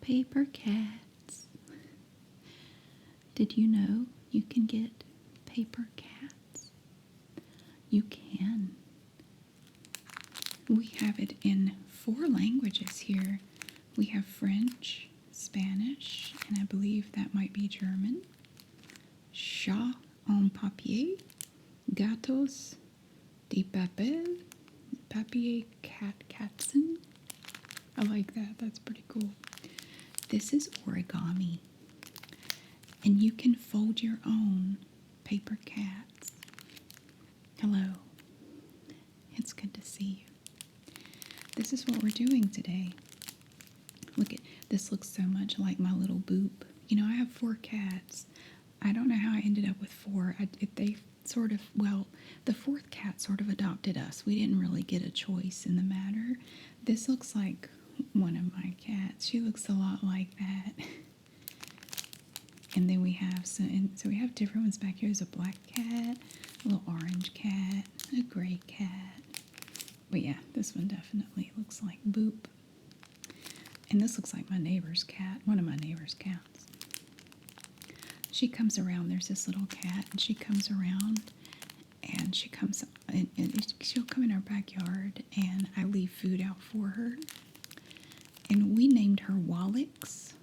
paper cats. Did you know you can get paper cats? You can. We have it in 4 languages here. We have French, Spanish, and I believe that might be German. Chat en papier, gatos de papel, papier katzen. I like that. That's pretty cool. This is origami. And you can fold your own paper cats. Hello. It's good to see you. This is what we're doing today. Look at this, looks so much like my little Boop. You know, I have 4 cats. I don't know how I ended up with 4. They sort of, well, the 4th cat sort of adopted us. We didn't really get a choice in the matter. This looks like one of my cats. She looks a lot like that. And then we have so we have different ones back here. There's a black cat, a little orange cat, a gray cat. But yeah, this one definitely looks like Boop. And this looks like my neighbor's cat, one of my neighbor's cats. She comes around. There's this little cat, and she comes around, and she comes, and she'll come in our backyard, and I leave food out for her. And we named her Wallix.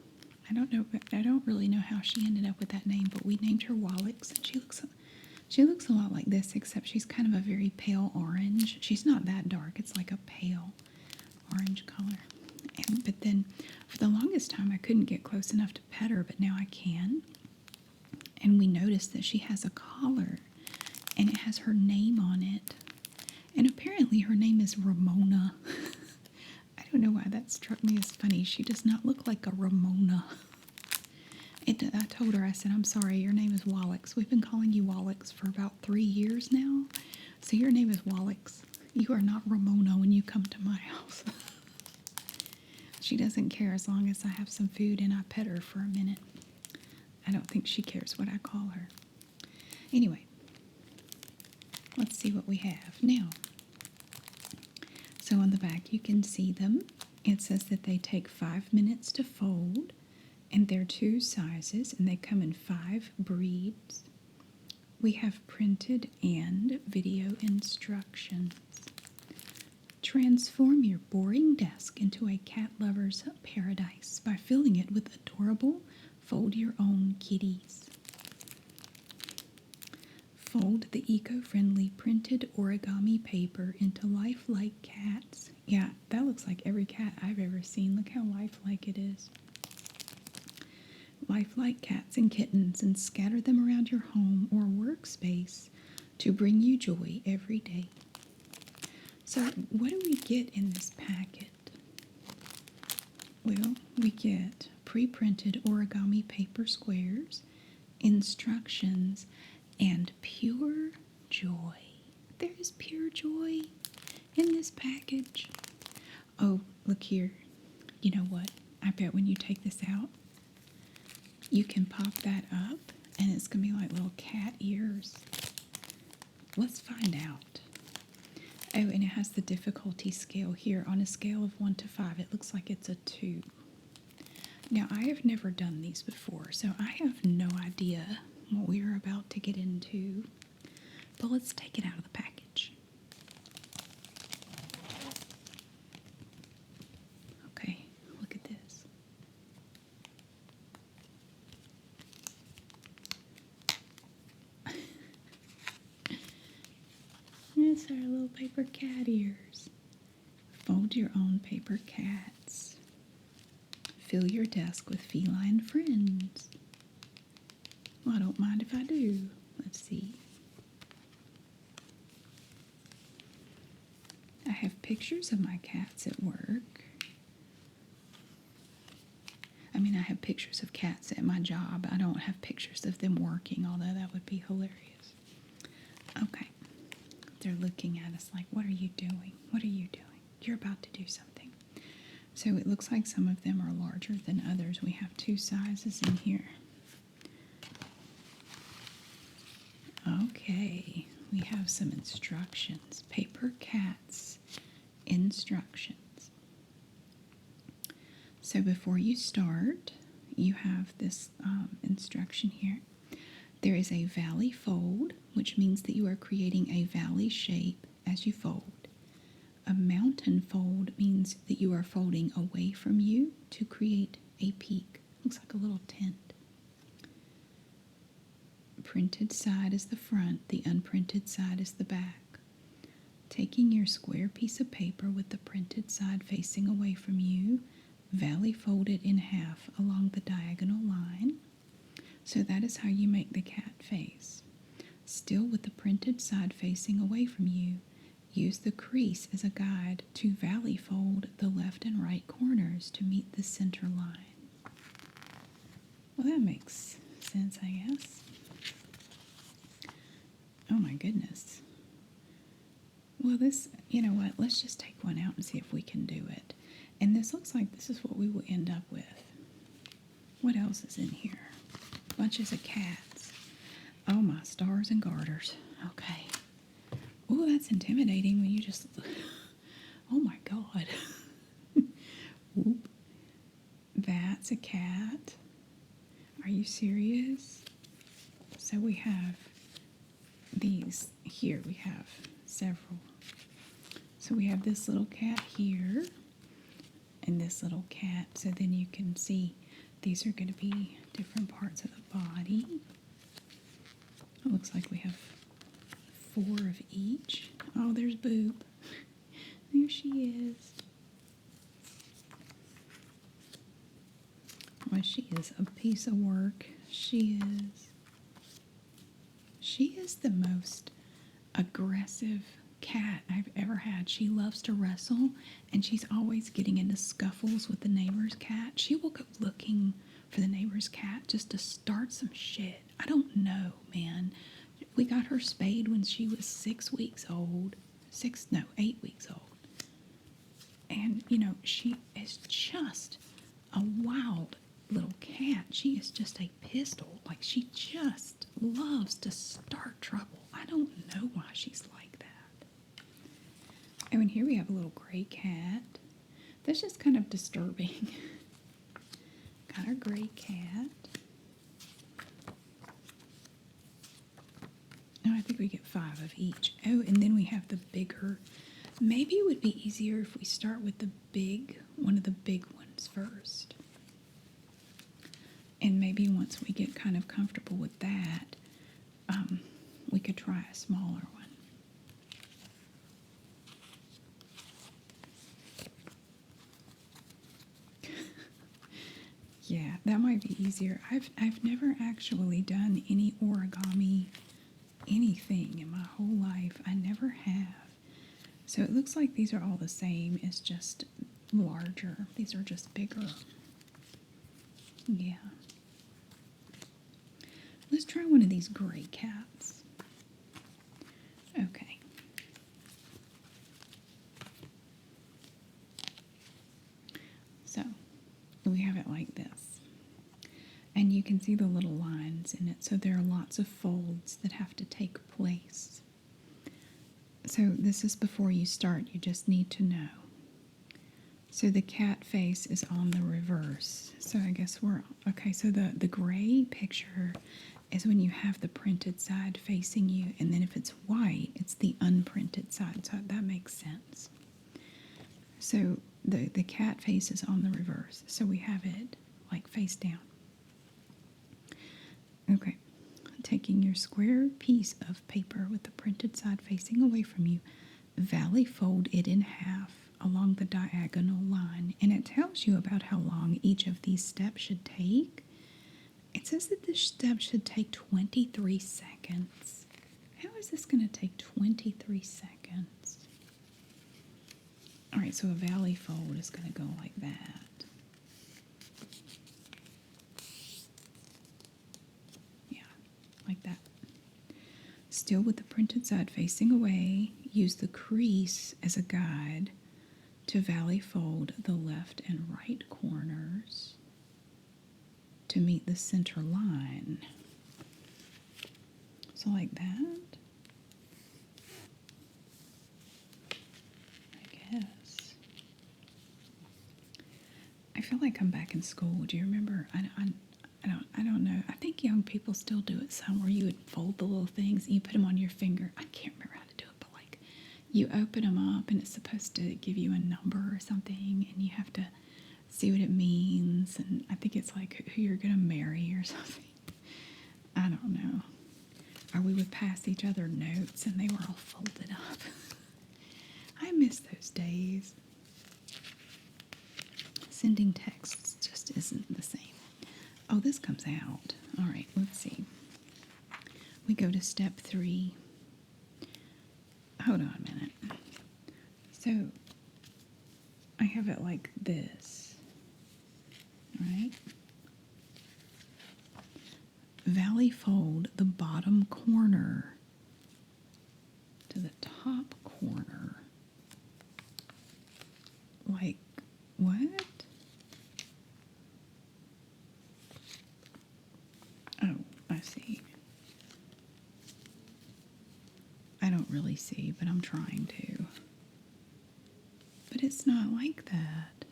I don't really know how she ended up with that name, but we named her Wallix, and she looks a lot like this, except she's kind of a very pale orange. She's not that dark. It's like a pale orange color. But then, for the longest time, I couldn't get close enough to pet her, but now I can. And we noticed that she has a collar, and it has her name on it. And apparently her name is Ramona. I don't know why that struck me as funny. She does not look like a Ramona. I told her, I said, I'm sorry, your name is Wallix. We've been calling you Wallix for about 3 years now. So your name is Wallix. You are not Ramona when you come to my house. She doesn't care as long as I have some food and I pet her for a minute. I don't think she cares what I call her. Anyway, let's see what we have now. So on the back you can see them. It says that they take 5 minutes to fold, and they're 2 sizes, and they come in 5 breeds. We have printed and video instructions. Transform your boring desk into a cat lover's paradise by filling it with adorable fold-your-own kitties. Fold the eco-friendly printed origami paper into lifelike cats. Yeah, that looks like every cat I've ever seen. Look how lifelike it is. Lifelike cats and kittens, and scatter them around your home or workspace to bring you joy every day. So what do we get in this packet? Well, we get pre-printed origami paper squares, instructions, and pure joy. There is pure joy in this package. Oh, look here. You know what? I bet when you take this out, you can pop that up, and it's going to be like little cat ears. Let's find out. Oh, and it has the difficulty scale here. On a scale of 1 to 5, it looks like it's a 2. Now, I have never done these before, so I have no idea what we are about to get into. But let's take it out of the package. Okay, look at this. That's our little paper cat ears. Fold your own paper cats. Fill your desk with feline friends. Well, I don't mind if I do. Let's see. I have pictures of my cats at work. I mean, I have pictures of cats at my job. I don't have pictures of them working, although that would be hilarious. Okay. They're looking at us like, what are you doing? What are you doing? You're about to do something. So it looks like some of them are larger than others. We have 2 sizes in here. Okay, we have some instructions. Paper cats instructions. So before you start, you have this instruction here. There is a valley fold, which means that you are creating a valley shape as you fold. A mountain fold means that you are folding away from you to create a peak. Looks like a little tent. Printed side is the front, the unprinted side is the back. Taking your square piece of paper with the printed side facing away from you, valley fold it in half along the diagonal line. So that is how you make the cat face. Still with the printed side facing away from you, use the crease as a guide to valley fold the left and right corners to meet the center line. Well, that makes sense, I guess. Oh my goodness. Well, this, you know what, let's just take one out and see if we can do it. And this looks like this is what we will end up with. What else is in here? Bunches of cats. Oh, my stars and garters. Okay. Oh, that's intimidating when you just... Oh, my God. Whoop. That's a cat. Are you serious? So we have these. Here we have several. So we have this little cat here and this little cat. So then you can see these are going to be different parts of the body. It looks like we have 4 of each. Oh, there's Boop. There she is. Well, she is a piece of work. She is the most aggressive cat I've ever had. She loves to wrestle, and she's always getting into scuffles with the neighbor's cat. She will go looking for the neighbor's cat just to start some shit. I don't know, man. We got her spayed when she was 6 weeks old. 8 weeks old. And, you know, she is just a wild little cat. She is just a pistol. Like, she just loves to start trouble. I don't know why she's like that. Oh, and here we have a little gray cat. That's just kind of disturbing. Got our gray cat. Oh, I think we get 5 of each. Oh, and then we have the bigger. Maybe it would be easier if we start with one of the big ones first. And maybe once we get kind of comfortable with that, we could try a smaller one. Yeah, that might be easier. I've never actually done any origami anything in my whole life. I never have. So it looks like these are all the same. It's just larger. These are just bigger. Yeah. Let's try one of these gray cats. Okay. So we have it like this. And you can see the little lines in it. So there are lots of folds that have to take place. So this is before you start. You just need to know. So the cat face is on the reverse. So I guess okay, so the gray picture is when you have the printed side facing you, and then if it's white, it's the unprinted side. So that makes sense. So the cat face is on the reverse. So we have it like face down. Okay. Taking your square piece of paper with the printed side facing away from you, valley fold it in half along the diagonal line, and it tells you about how long each of these steps should take. It says that this step should take 23 seconds. How is this going to take 23 seconds? All right, so a valley fold is going to go like that. Like that. Still with the printed side facing away, use the crease as a guide to valley fold the left and right corners to meet the center line. So like that. I guess. I feel like I'm back in school. Do you remember? I don't know. I think young people still do it some where you would fold the little things and you put them on your finger. I can't remember how to do it, but like you open them up and it's supposed to give you a number or something and you have to see what it means. And I think it's like who you're going to marry or something. I don't know. Or we would pass each other notes and they were all folded up. I miss those days. Sending texts just isn't the same. Oh, this comes out. All right, let's see. We go to step 3. Hold on a minute. So, I have it like this. Right? Valley fold the bottom corner to the top corner. Like, what? Oh, I see. I don't really see, but I'm trying to. But it's not like that.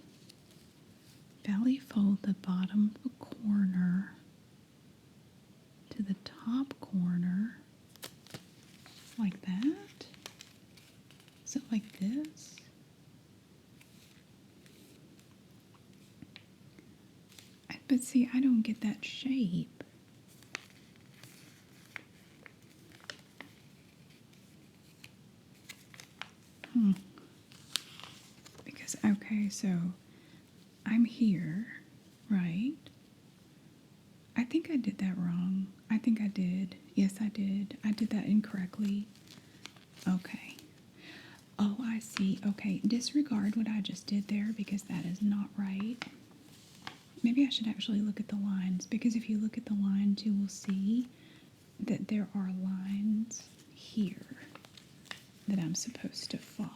Valley fold the bottom corner to the top corner. Like that? Is it like this? But see, I don't get that shape. Because, okay, so I'm here, right? I think I did that wrong. I think I did. Yes, I did. I did that incorrectly. Okay. Oh, I see. Okay, disregard what I just did there because that is not right. Maybe I should actually look at the lines because if you look at the lines, you will see that there are lines here that I'm supposed to follow.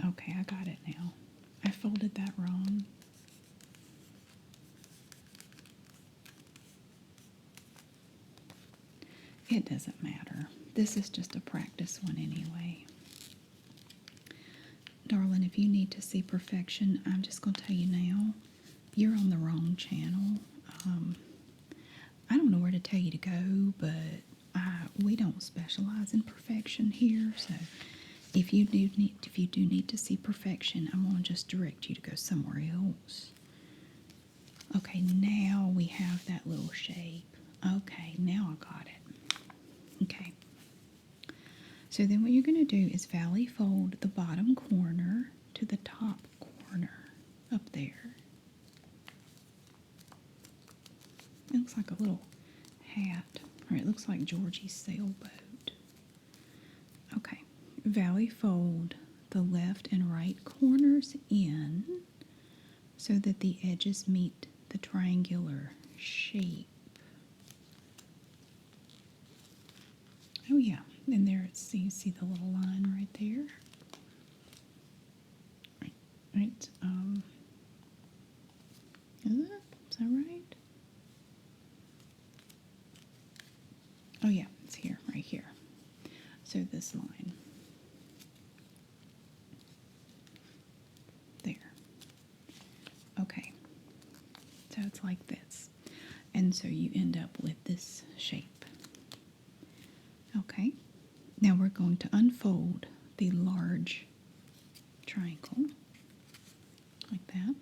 Okay, I got it now. I folded that wrong. It doesn't matter. This is just a practice one anyway. Darling, if you need to see perfection, I'm just going to tell you now, you're on the wrong channel. I don't know where to tell you to go, but we don't specialize in perfection here. So if you do need to see perfection, I'm going to just direct you to go somewhere else. Okay, now we have that little shape. Okay, now I got it. Okay. So then what you're going to do is valley fold the bottom corner to the top corner up there. It looks like a little hat, or it looks like Georgie's sailboat. Okay, valley fold the left and right corners in so that the edges meet the triangular shape. Oh yeah, and there it's, you see the little line right there. Right, is that right? Oh yeah, it's here, right here. So this line. There. Okay. So it's like this. And so you end up with this shape. Okay. Now we're going to unfold the large triangle. Like that.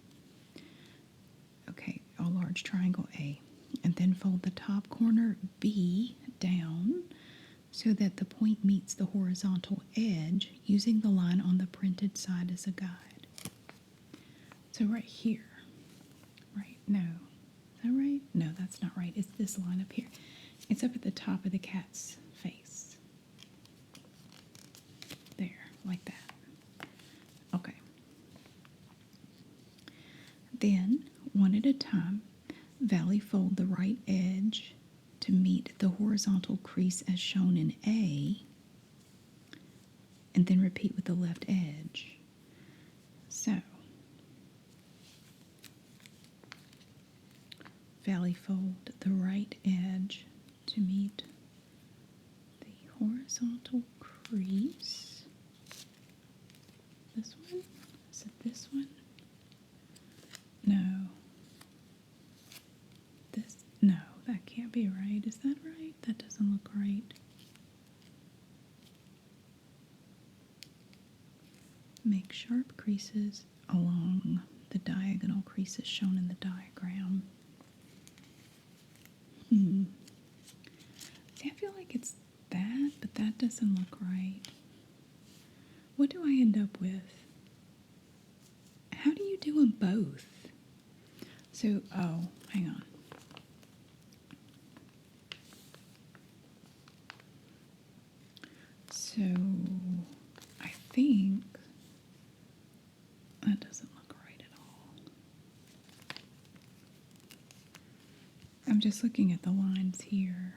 Okay, a large triangle A. And then fold the top corner B down so that the point meets the horizontal edge using the line on the printed side as a guide. So right here, right? No. Is that right? No, that's not right. It's this line up here. It's up at the top of the cat's face. There, like that. Okay. Then, one at a time, valley fold the right edge to meet the horizontal crease as shown in A, and then repeat with the left edge. So, valley fold the right edge to meet the horizontal crease, This one? Is it this one? No. This? No, that can't be right. Is that right? That doesn't look right. Make sharp creases along the diagonal creases shown in the diagram. See, I feel like it's that, but that doesn't look right. What do I end up with? How do you do them both? So, oh, hang on. So, I think that doesn't look right at all. I'm just looking at the lines here.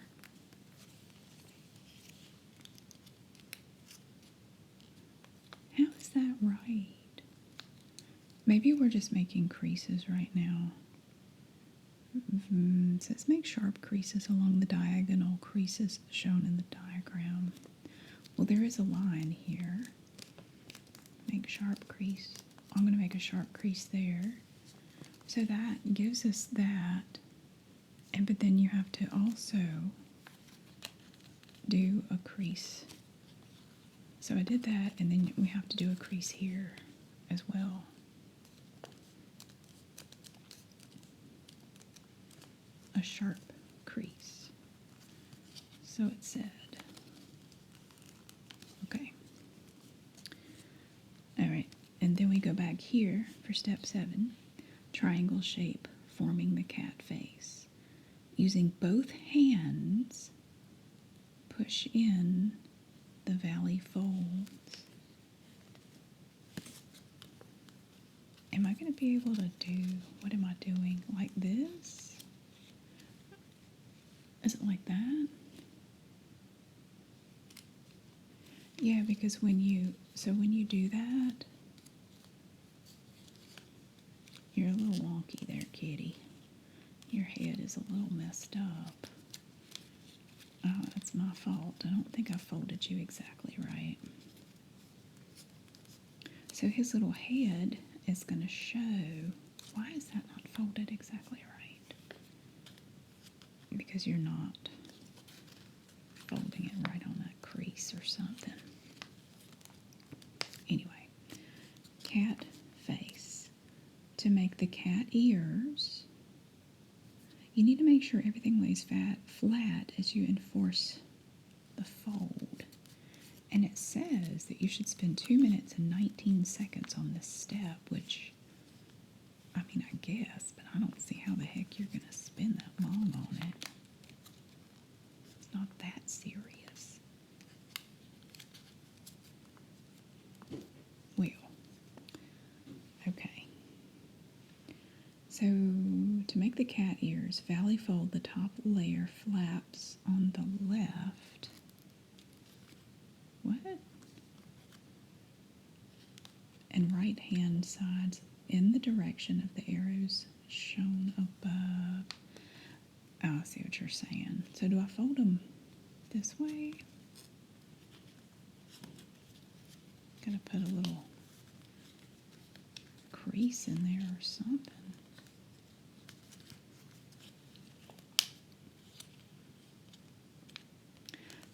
How is that right? Maybe we're just making creases right now. It says make sharp creases along the diagonal creases shown in the diagram. Well, there is a line here. Make sharp crease. I'm going to make a sharp crease there. So that gives us that. But then you have to also do a crease. So I did that, and then we have to do a crease here as well. A sharp crease. So it said. Okay. All right, and then we go back here for step 7, triangle shape forming the cat face. Using both hands, push in the valley folds. Am I going to be able to do, what am I doing, like this? Is it like that? Yeah, because when you do that, you're a little wonky there, kitty. Your head is a little messed up. Oh, that's my fault. I don't think I folded you exactly right. So his little head is going to show. Why is that not folded exactly right? Because you're not folding it right on that crease or something. Anyway, cat face. To make the cat ears, you need to make sure everything lays flat as you enforce the fold. And it says that you should spend 2 minutes and 19 seconds on this step, which, I mean, I guess, but I don't see how the heck you're going to spend that long on it. It's not that serious. Well, okay. So, to make the cat ears, valley fold the top layer flaps on the left. What? And right hand sides in the direction of the arrows shown above. Oh, I see what you're saying. So do I fold them this way? Gotta put a little crease in there or something.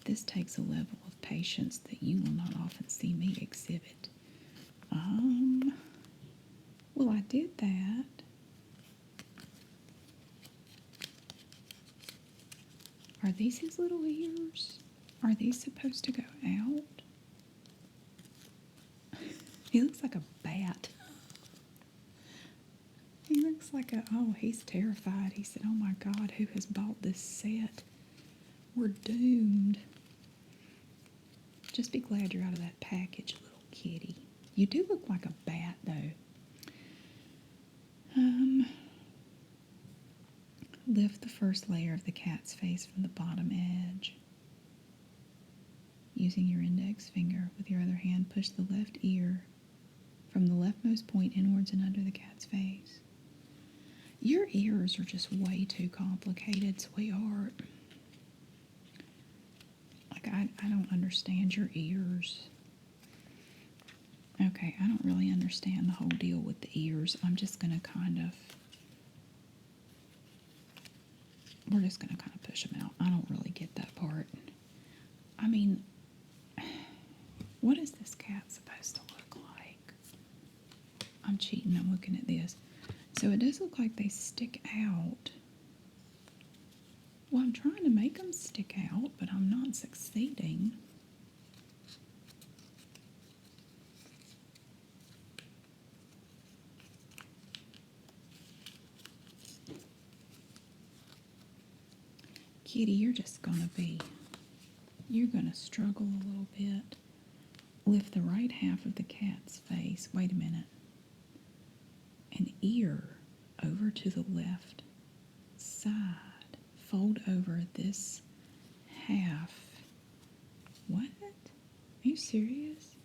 This takes a level of patience that you will not often see me exhibit. Well, I did that. Are these his little ears? Are these supposed to go out? He looks like a bat. He looks like he's terrified. He said, oh my God, who has bought this set? We're doomed. Just be glad you're out of that package, little kitty. You do look like a bat, though. Lift the first layer of the cat's face from the bottom edge. Using your index finger with your other hand, push the left ear from the leftmost point inwards and under the cat's face. Your ears are just way too complicated, sweetheart. Like, I don't understand your ears. Okay, I don't really understand the whole deal with the ears. I'm just going to we're just going to kind of push them out. I don't really get that part. I mean, what is this cat supposed to look like? I'm cheating, I'm looking at this. So it does look like they stick out. Well, I'm trying to make them stick out, but I'm not succeeding. Kitty, you're going to struggle a little bit. Lift the right half of the cat's face. Wait a minute. An ear over to the left side. Fold over this half. What? Are you serious?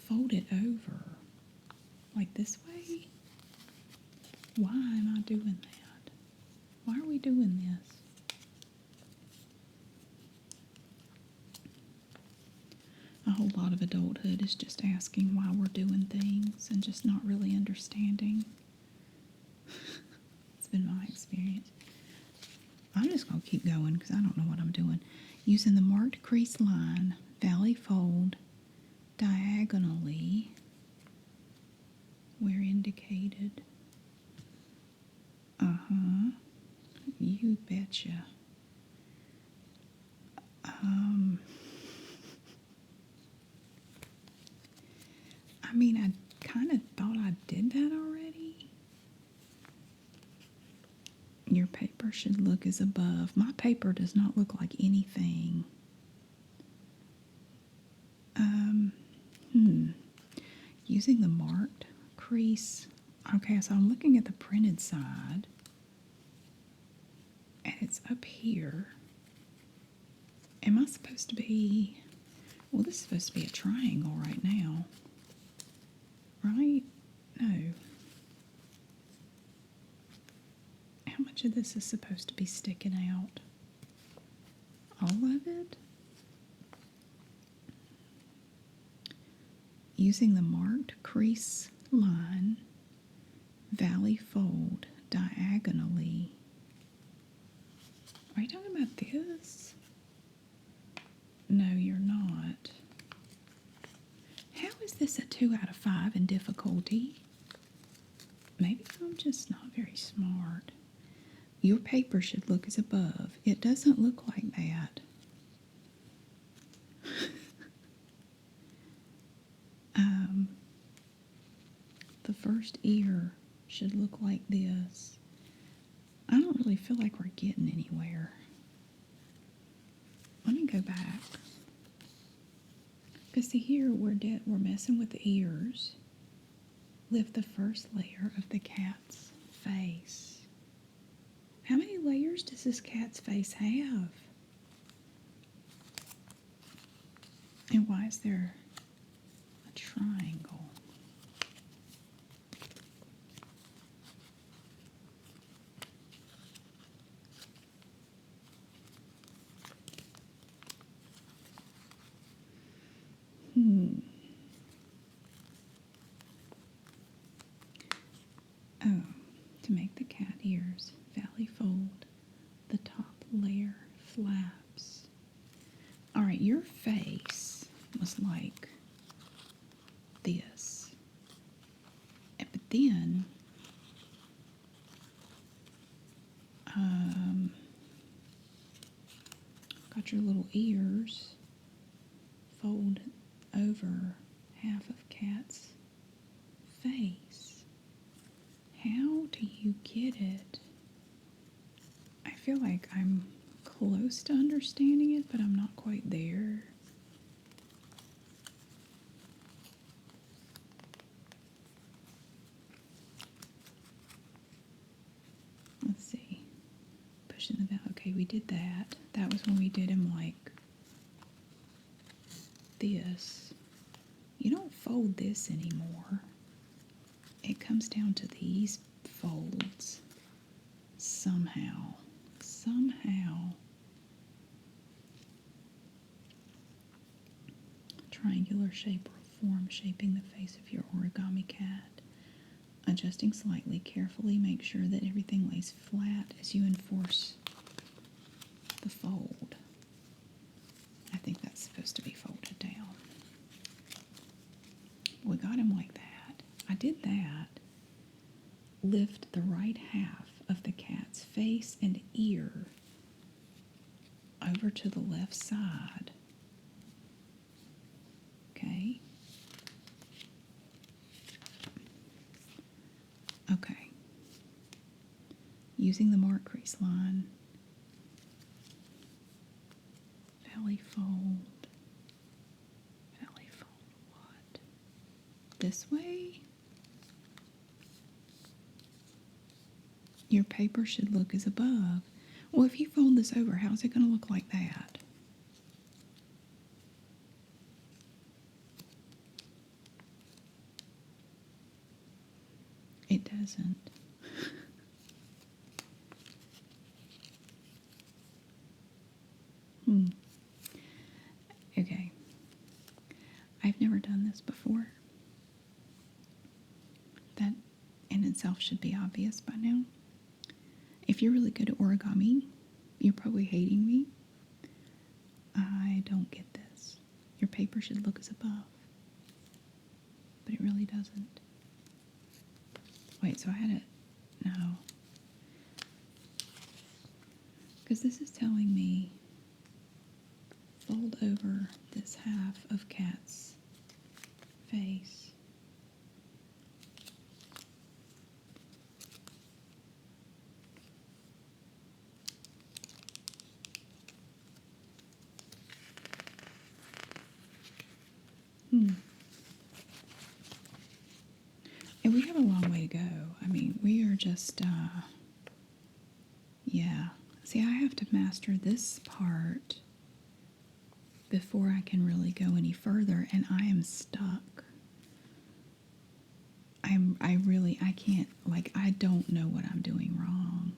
Fold it over. Like this way? Why am I doing that? Why are we doing this? A whole lot of adulthood is just asking why we're doing things and just not really understanding. It's been my experience. I'm just going to keep going because I don't know what I'm doing. Using the marked crease line, valley fold diagonally where indicated. You betcha. I mean, I kind of thought I did that already. Your paper should look as above. My paper does not look like anything. Using the marked crease. Okay, so I'm looking at the printed side. And it's up here. Am I supposed to be... Well, this is supposed to be a triangle right now. Right? No. How much of this is supposed to be sticking out? All of it? Using the marked crease line, valley fold diagonally. Are you talking about this? No, you're not. How is this a 2 out of 5 in difficulty? Maybe I'm just not very smart. Your paper should look as above. It doesn't look like that. The first ear should look like this. I don't really feel like we're getting anywhere. Let me go back. Because see here, we're messing with the ears. Lift the first layer of the cat's face. How many layers does this cat's face have? And why is there a triangle? Oh, to make the cat ears, valley fold the top layer flaps. All right, your face was like this. But then, got your little ears, fold over half of cat's face. How do you get it? I feel like I'm close to understanding it, but I'm not quite there. Let's see. Pushing the bell. Okay, we did that. That was when we did him like this. You don't fold this anymore. It comes down to these folds. Somehow. Triangular shape or form shaping the face of your origami cat. Adjusting slightly, carefully make sure that everything lays flat as you enforce the fold. I think that's supposed to be folded down. We got him like that. I did that. Lift the right half of the cat's face and ear over to the left side. Okay. Okay. Using the mark crease line, valley fold what? This way? Your paper should look as above. Well, if you fold this over, how's it going to look like that? It doesn't. Okay. I've never done this before. That in itself should be obvious by now. If you're really good at origami, you're probably hating me. I don't get this. Your paper should look as above. But it really doesn't. Wait, so I had it. No. Because this is telling me fold over this half of cat's face. And we have a long way to go. I mean, we are just, yeah. See, I have to master this part before I can really go any further, and I am stuck. I can't, like, I don't know what I'm doing wrong.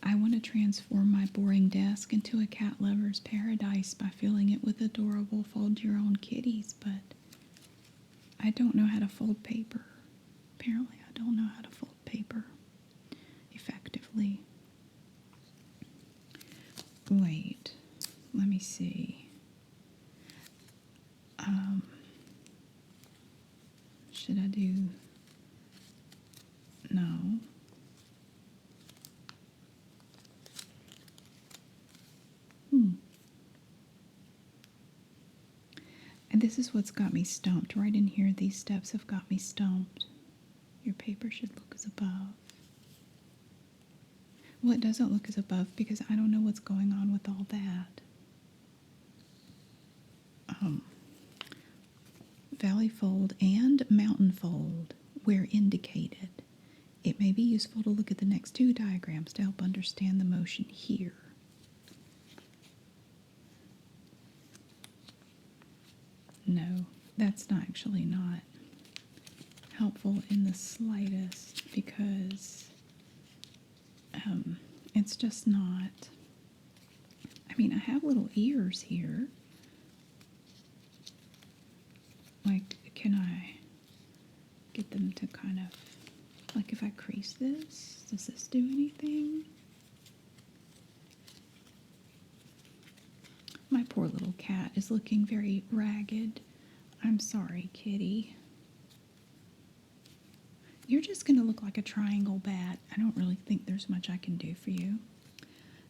I want to transform my boring desk into a cat lover's paradise by filling it with adorable fold-your-own kitties, but I don't know how to fold paper. Apparently, I don't know how to fold paper effectively. Wait, let me see. Should I do... No. And this is what's got me stumped. Right in here, these steps have got me stumped. Your paper should look as above. Well, it doesn't look as above because I don't know what's going on with all that. Valley fold and mountain fold where indicated. It may be useful to look at the next two diagrams to help understand the motion here. No, that's actually not helpful in the slightest because it's just not. I mean, I have little ears here. Like, can I get them to kind of, like if I crease this, does this do anything? My poor little cat is looking very ragged. I'm sorry, kitty. You're just going to look like a triangle bat. I don't really think there's much I can do for you.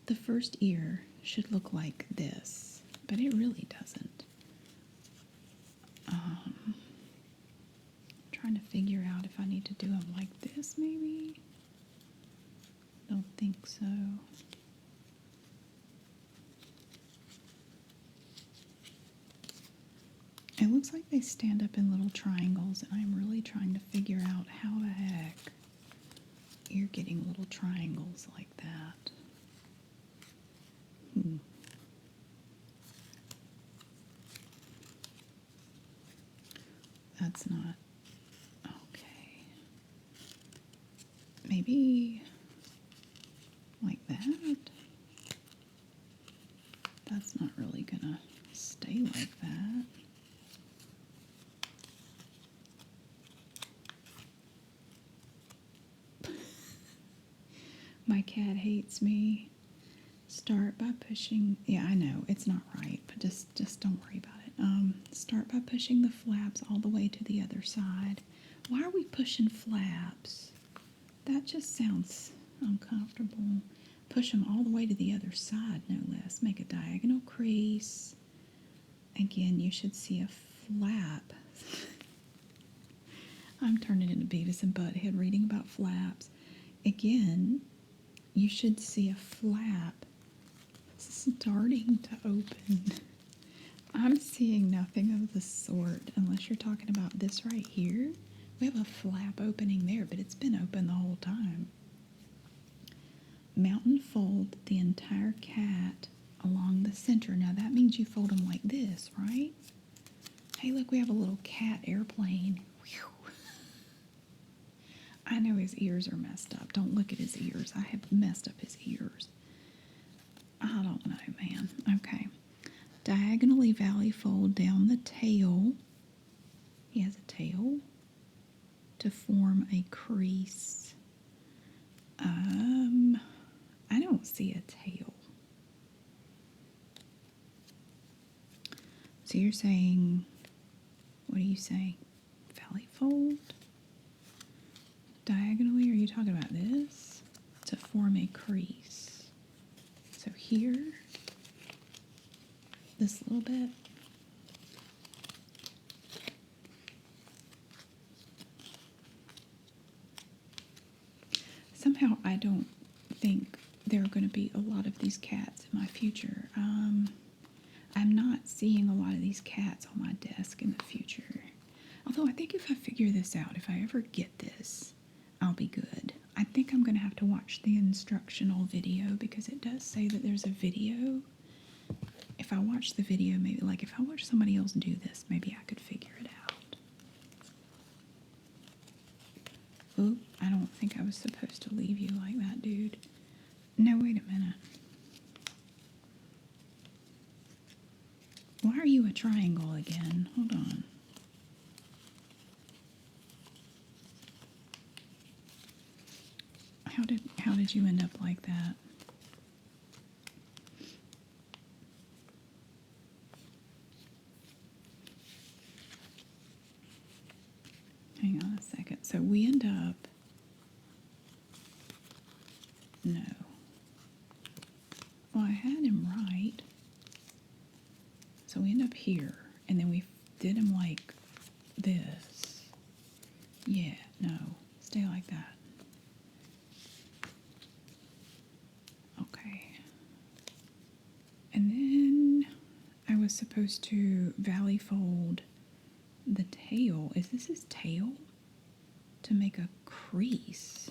The first ear should look like this, but it really doesn't. Trying to figure out if I need to do them like this, maybe? Don't think so. It looks like they stand up in little triangles, and I'm really trying to figure out how the heck you're getting little triangles like that. That's not okay. Maybe like that. That's not really gonna stay like that. My cat hates me. Start by pushing, yeah, I know, it's not right, but just don't worry about it. Start by pushing the flaps all the way to the other side. Why are we pushing flaps? That just sounds uncomfortable. Push them all the way to the other side, no less. Make a diagonal crease. Again, you should see a flap. I'm turning into Beavis and Butthead reading about flaps. Again, you should see a flap starting to open. I'm seeing nothing of the sort unless you're talking about this right here. We have a flap opening there, but it's been open the whole time. Mount and fold the entire cat along the center. Now that means you fold them like this, right? Hey, look, we have a little cat airplane. Whew. I know his ears are messed up. Don't look at his ears. I have messed up his ears. I don't know, man. Okay. Diagonally valley fold down the tail. He has a tail to form a crease. I don't see a tail. So you're saying, what do you say? Valley fold? Diagonally, are you talking about this? To form a crease. So here, this little bit. Somehow I don't think there are going to be a lot of these cats in my future. I'm not seeing a lot of these cats on my desk in the future. Although I think if I figure this out, if I ever get this, I'll be good. I think I'm going to have to watch the instructional video because it does say that there's a video. If I watch the video, maybe like if I watch somebody else do this, maybe I could figure it out. Oop, I don't think I was supposed to leave you like that, dude. No, wait a minute. Why are you a triangle again? Hold on. How did you end up like that? Hang on a second. So we end up, no. Well, I had him right. So we end up here, and then we did him like this. Yeah, no, stay like that. Okay. And then I was supposed to valley fold the tail. Is this his tail? To make a crease.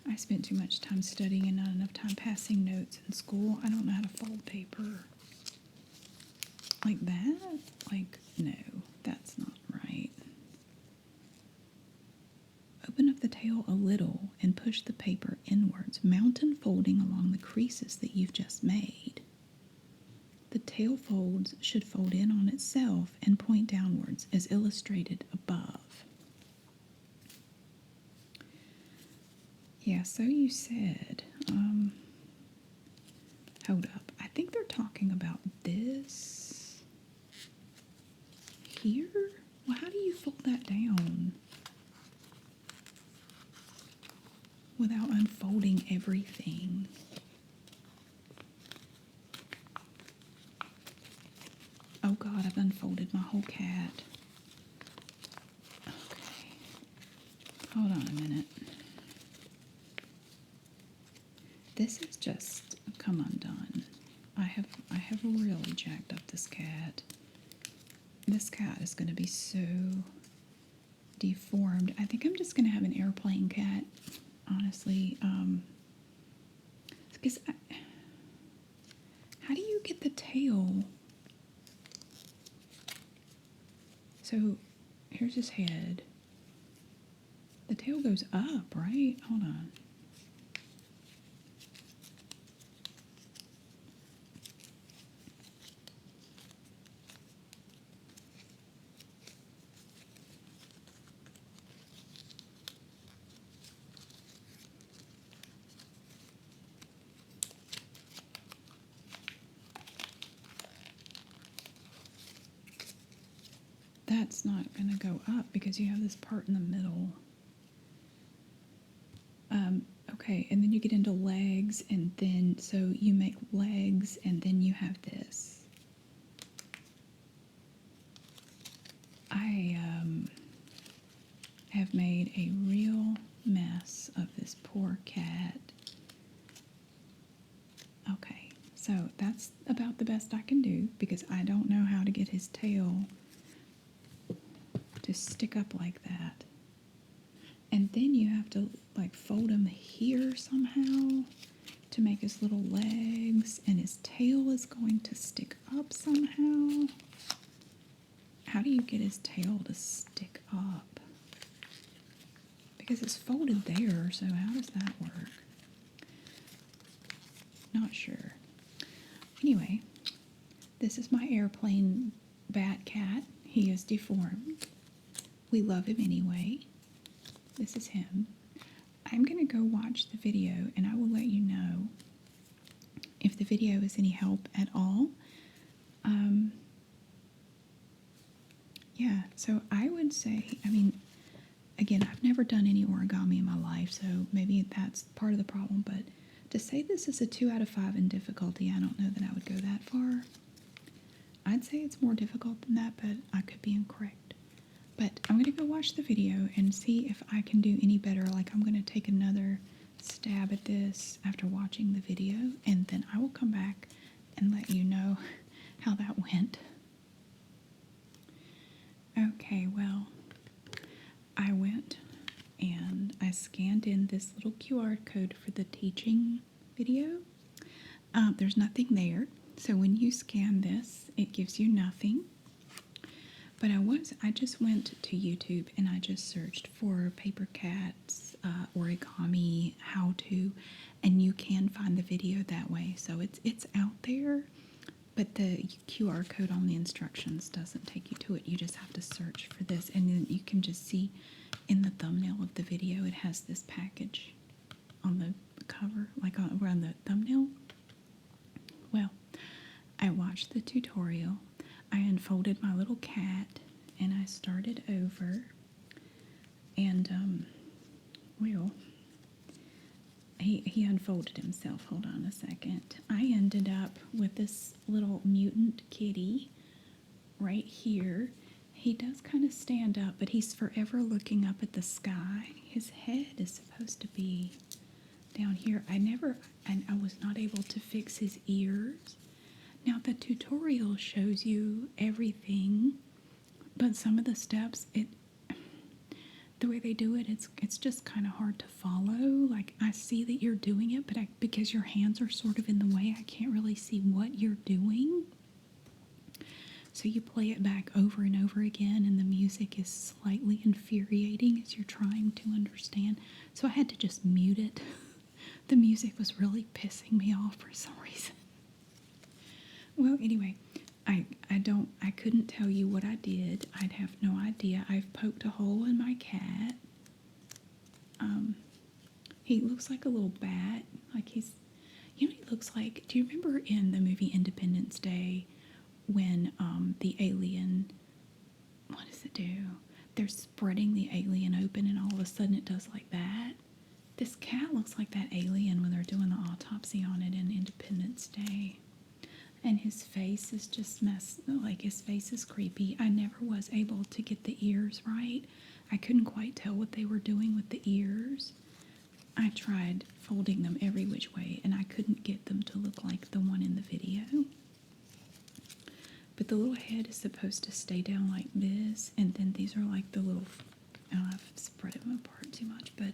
I spent too much time studying and not enough time passing notes in school. I don't know how to fold paper. Like that? Like, no, that's not right. Open up the tail a little and push the paper inwards, mountain folding along the creases that you've just made. The tail folds should fold in on itself and point downwards as illustrated above. Yeah, so you said, hold up. I think they're talking about this here. Well, how do you fold that down without unfolding everything? Oh God, I've unfolded my whole cat. Okay. Hold on a minute. This is just come undone. I have really jacked up this cat. This cat is going to be so deformed. I think I'm just going to have an airplane cat, honestly. Because how do you get the tail? So here's his head. The tail goes up, right? Hold on. that's not going to go up because you have this part in the middle. Okay, and then you get into legs, and then so you make legs, and then you have this. I have made a real mess of this poor cat. Okay, so that's about the best I can do because I don't know how to get his tail to stick up like that. And then you have to like fold him here somehow to make his little legs, and his tail is going to stick up somehow. How do you get his tail to stick up? Because it's folded there, so how does that work? Not sure. Anyway, this is my airplane bat cat. He is deformed. We love him anyway. This is him. I'm going to go watch the video, and I will let you know if the video is any help at all. Yeah, so I would say, I mean, again, I've never done any origami in my life, so maybe that's part of the problem, but to say this is a 2 out of 5 in difficulty, I don't know that I would go that far. I'd say it's more difficult than that, but I could be incorrect. But I'm going to go watch the video and see if I can do any better. Like, I'm going to take another stab at this after watching the video, and then I will come back and let you know how that went. Okay, well, I went and I scanned in this little QR code for the teaching video. There's nothing there, so when you scan this, it gives you nothing. But I just went to YouTube and I just searched for paper cats, origami, how to, and you can find the video that way. So it's out there, but the QR code on the instructions doesn't take you to it. You just have to search for this, and then you can just see in the thumbnail of the video, it has this package on the cover, like around the thumbnail. Well, I watched the tutorial. I unfolded my little cat and I started over, and well, he unfolded himself. Hold on a second. I ended up with this little mutant kitty right here. He does kind of stand up, but he's forever looking up at the sky. His head is supposed to be down here. I was not able to fix his ears. Now the tutorial shows you everything, but some of the steps, the way they do it, it's just kind of hard to follow. Like, I see that you're doing it, but because your hands are sort of in the way, I can't really see what you're doing. So you play it back over and over again, and the music is slightly infuriating as you're trying to understand. So I had to just mute it. The music was really pissing me off for some reason. Well, anyway, I couldn't tell you what I did. I'd have no idea. I've poked a hole in my cat. He looks like a little bat. Like he looks like, do you remember in the movie Independence Day when the alien, what does it do? They're spreading the alien open and all of a sudden it does like that. This cat looks like that alien when they're doing the autopsy on it in Independence Day. And his face is just his face is creepy. I never was able to get the ears right. I couldn't quite tell what they were doing with the ears. I tried folding them every which way, and I couldn't get them to look like the one in the video. But the little head is supposed to stay down like this, and then these are like the little, I've spread them apart too much, but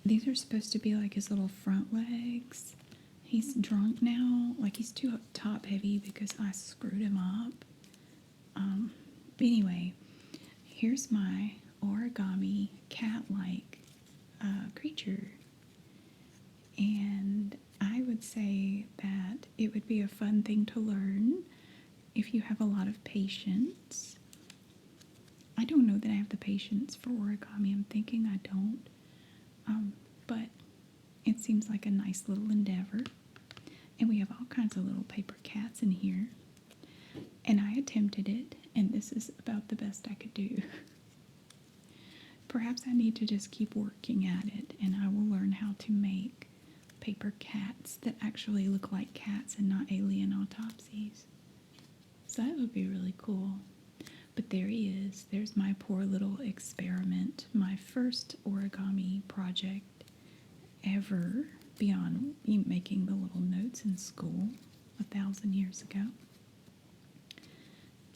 these are supposed to be like his little front legs. He's drunk now, like he's too top heavy because I screwed him up. Anyway, here's my origami cat-like creature. And I would say that it would be a fun thing to learn if you have a lot of patience. I don't know that I have the patience for origami. I'm thinking I don't. But it seems like a nice little endeavor. And we have all kinds of little paper cats in here. And I attempted it, and this is about the best I could do. Perhaps I need to just keep working at it, and I will learn how to make paper cats that actually look like cats and not alien autopsies. So that would be really cool. But there he is. There's my poor little experiment, my first origami project ever, beyond making the little notes in school 1,000 years ago.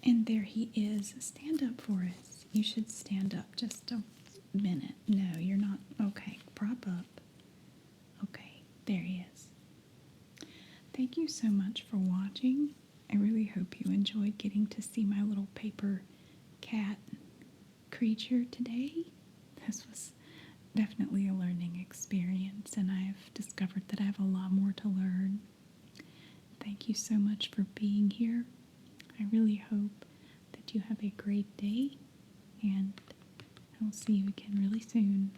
And there he is. Stand up for us. You should stand up just a minute. No, you're not. Okay, prop up. Okay, there he is. Thank you so much for watching. I really hope you enjoyed getting to see my little paper cat creature today. This was definitely a learning experience, and I've discovered that I have a lot more to learn. Thank you so much for being here. I really hope that you have a great day, and I'll see you again really soon.